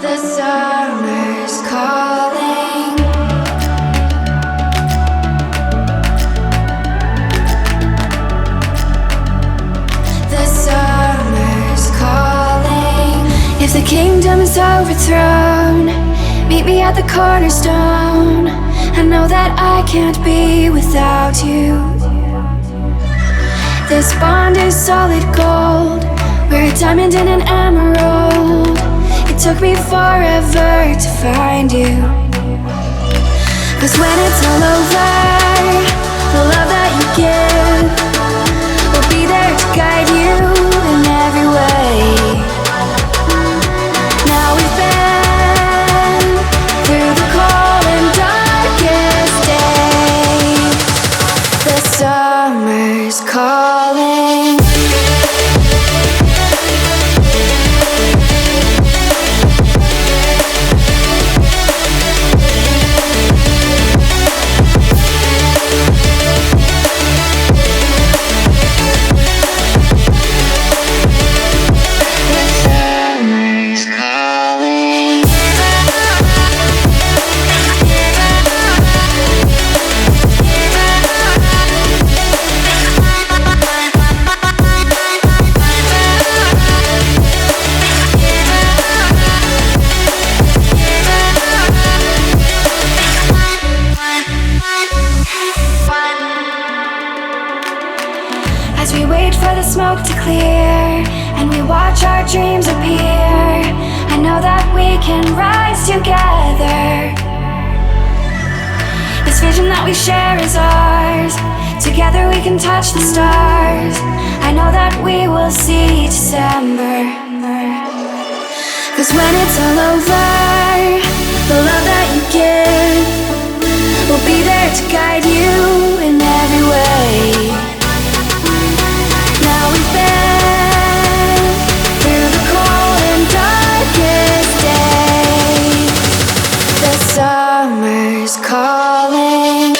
The summer's calling. The summer's calling. If the kingdom is overthrown, meet me at the cornerstone. I know that I can't be without you. This bond is solid gold. We're a diamond and an emerald. It took me forever to find you. 'Cause when it's all over, the love that you give will be there to guide you in every way. Now we've been through the cold and darkest days. The summer's calling. As we wait for the smoke to clear and we watch our dreams appear, I know that we can rise together. This vision that we share is ours. Together we can touch the stars. I know that we will see December. 'Cause when it's all over, the love that you give will be there to guide you in every way. Now we've been through the cold and darkest days. The summer's calling.